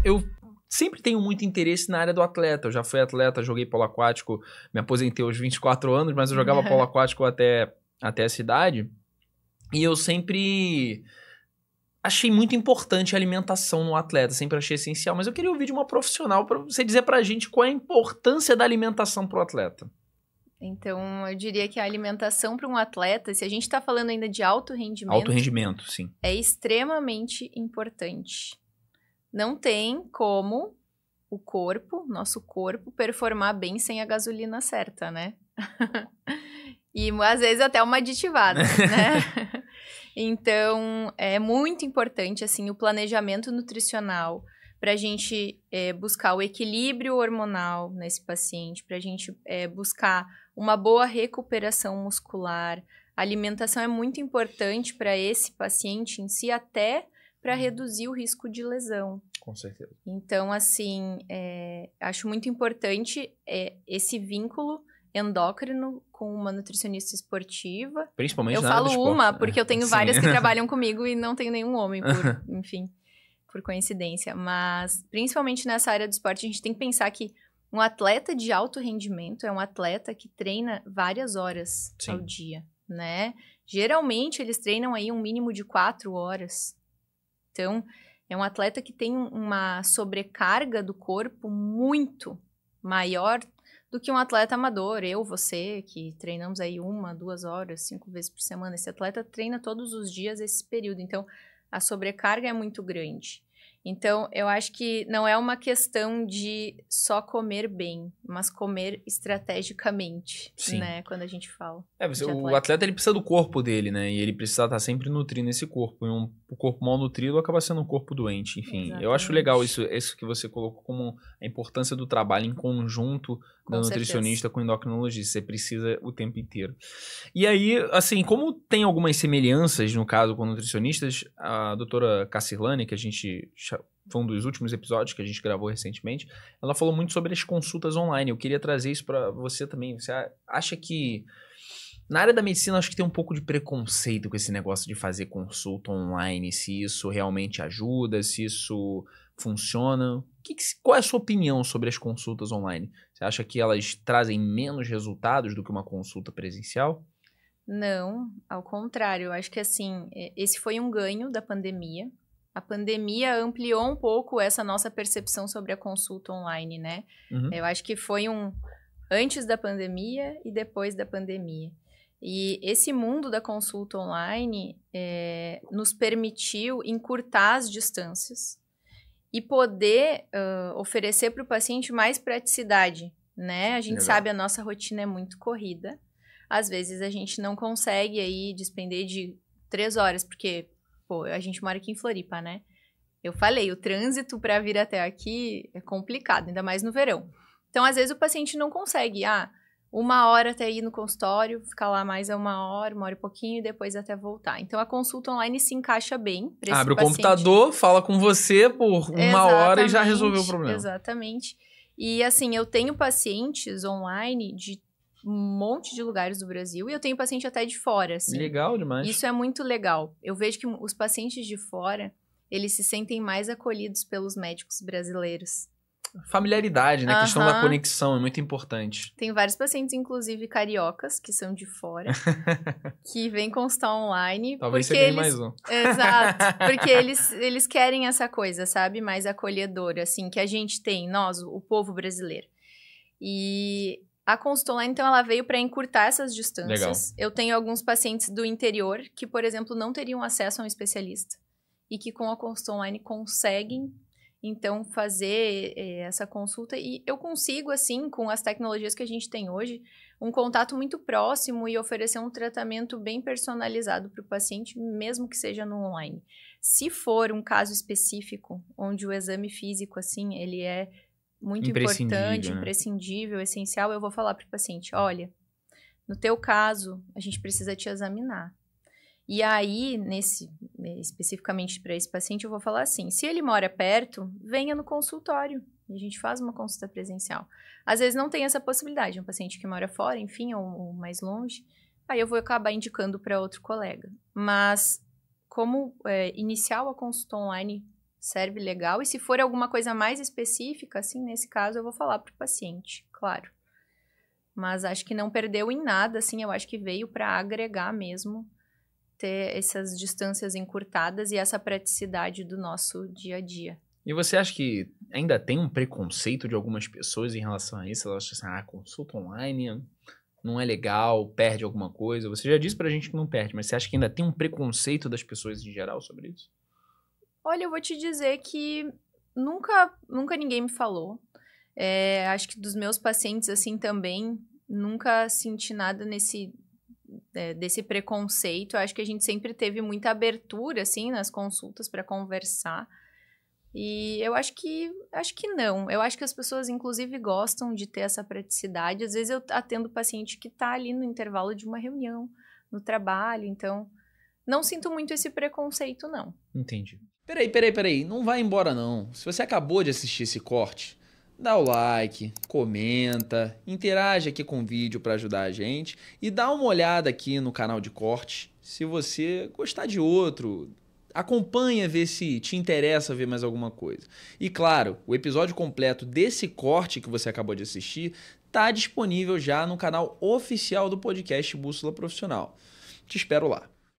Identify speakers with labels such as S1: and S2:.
S1: eu sempre tenho muito interesse na área do atleta. Eu já fui atleta, joguei polo aquático, me aposentei aos 24 anos, mas eu jogava polo aquático até essa idade. E eu sempre achei muito importante a alimentação no atleta, sempre achei essencial. Mas eu queria ouvir de uma profissional para você dizer pra gente qual é a importância da alimentação pro atleta.
S2: Então, eu diria que a alimentação para um atleta, se a gente está falando ainda de alto rendimento...
S1: Alto rendimento, sim.
S2: É extremamente importante. Não tem como o corpo, nosso corpo, performar bem sem a gasolina certa, né? E às vezes até uma aditivada, né? Então, é muito importante, assim, o planejamento nutricional para a gente buscar o equilíbrio hormonal nesse paciente, para a gente buscar uma boa recuperação muscular. A alimentação é muito importante para esse paciente em si, até para reduzir o risco de lesão.
S1: Com certeza.
S2: Então, assim, acho muito importante esse vínculo endócrino com uma nutricionista esportiva.
S1: Principalmente
S2: eu
S1: na área do
S2: falo
S1: esporte,
S2: uma,
S1: né?
S2: porque eu tenho
S1: Sim.
S2: várias que trabalham comigo e não tenho nenhum homem, enfim, por coincidência. Mas, principalmente nessa área do esporte, a gente tem que pensar que um atleta de alto rendimento é um atleta que treina várias horas ao dia, né? Geralmente, eles treinam aí um mínimo de 4 horas. Então, é um atleta que tem uma sobrecarga do corpo muito maior do que um atleta amador. Eu, você, que treinamos aí 1, 2 horas, 5 vezes por semana. Esse atleta treina todos os dias esse período. Então, a sobrecarga é muito grande. Então, eu acho que não é uma questão de só comer bem, mas comer estrategicamente, né? Quando a gente fala.
S1: O atleta ele precisa do corpo dele, né? E ele precisa estar sempre nutrindo esse corpo. E o corpo mal nutrido acaba sendo um corpo doente. Enfim,
S2: Exatamente.
S1: Eu acho legal isso que você colocou como a importância do trabalho em conjunto da nutricionista com o endocrinologista. Você precisa o tempo inteiro. E aí, assim, como tem algumas semelhanças, no caso, com nutricionistas, a doutora Cassirlane, que a gente... Foi um dos últimos episódios que a gente gravou recentemente. Ela falou muito sobre as consultas online. Eu queria trazer isso para você também. Você acha que... Na área da medicina, acho que tem um pouco de preconceito com esse negócio de fazer consulta online. Se isso realmente ajuda, se isso funciona. Qual é a sua opinião sobre as consultas online? Você acha que elas trazem menos resultados do que uma consulta presencial?
S2: Não, ao contrário. Eu acho que, assim, esse foi um ganho da pandemia. A pandemia ampliou um pouco essa nossa percepção sobre a consulta online, né? Eu acho que foi antes da pandemia e depois da pandemia. E esse mundo da consulta online nos permitiu encurtar as distâncias e poder oferecer para o paciente mais praticidade, né? A gente sabe a nossa rotina é muito corrida. Às vezes a gente não consegue aí despender de 3 horas, porque... Pô, a gente mora aqui em Floripa, né? Eu falei, o trânsito para vir até aqui é complicado, ainda mais no verão. Então, às vezes, o paciente não consegue. 1 hora até ir no consultório, ficar lá mais 1 hora, 1 hora e pouquinho, e depois até voltar. Então, a consulta online se encaixa bem para esse
S1: Abre
S2: paciente.
S1: o computador, fala com você por 1 hora e já resolveu o problema.
S2: Exatamente. E, assim, eu tenho pacientes online de um monte de lugares do Brasil, e eu tenho paciente até de fora, assim.
S1: Legal demais.
S2: Isso é muito legal. Eu vejo que os pacientes de fora, eles se sentem mais acolhidos pelos médicos brasileiros.
S1: Familiaridade, né? A questão da conexão é muito importante.
S2: Tem vários pacientes, inclusive cariocas, que são de fora, que vêm consultar online.
S1: Talvez você ganhe mais um.
S2: Exato. Porque eles querem essa coisa, sabe? Mais acolhedora, assim, que a gente tem, nós, o povo brasileiro. E... A consulta online, então, ela veio para encurtar essas distâncias.
S1: Legal.
S2: Eu tenho alguns pacientes do interior que, por exemplo, não teriam acesso a um especialista e que com a consulta online conseguem, então, fazer essa consulta. E eu consigo, assim, com as tecnologias que a gente tem hoje, um contato muito próximo e oferecer um tratamento bem personalizado para o paciente, mesmo que seja no online. Se for um caso específico, onde o exame físico, assim, ele é muito importante, imprescindível, essencial, eu vou falar para o paciente, olha, no teu caso, a gente precisa te examinar. E aí, especificamente para esse paciente, eu vou falar assim, se ele mora perto, venha no consultório, e a gente faz uma consulta presencial. Às vezes não tem essa possibilidade, um paciente que mora fora, enfim, ou mais longe, aí eu vou acabar indicando para outro colega. Mas, como iniciar a consulta online serve legal. E se for alguma coisa mais específica, assim, nesse caso, eu vou falar pro paciente, claro. Mas acho que não perdeu em nada, assim, eu acho que veio para agregar mesmo, ter essas distâncias encurtadas e essa praticidade do nosso dia a dia.
S1: E você acha que ainda tem um preconceito de algumas pessoas em relação a isso? Elas acham assim, consulta online não é legal, perde alguma coisa. Você já disse pra gente que não perde, mas você acha que ainda tem um preconceito das pessoas em geral sobre isso?
S2: Olha, eu vou te dizer que nunca ninguém me falou. Acho que dos meus pacientes, assim, também, nunca senti nada desse preconceito. Acho que a gente sempre teve muita abertura, assim, nas consultas para conversar. E eu acho que não. Eu acho que as pessoas, inclusive, gostam de ter essa praticidade. Às vezes eu atendo paciente que está ali no intervalo de uma reunião, no trabalho, então não sinto muito esse preconceito, não.
S1: Entendi. Peraí, não vai embora não. Se você acabou de assistir esse corte, dá o like, comenta, interage aqui com o vídeo para ajudar a gente e dá uma olhada aqui no canal de corte. Se você gostar de outro, acompanha, ver se te interessa ver mais alguma coisa. E claro, o episódio completo desse corte que você acabou de assistir está disponível já no canal oficial do podcast Bússola Profissional. Te espero lá.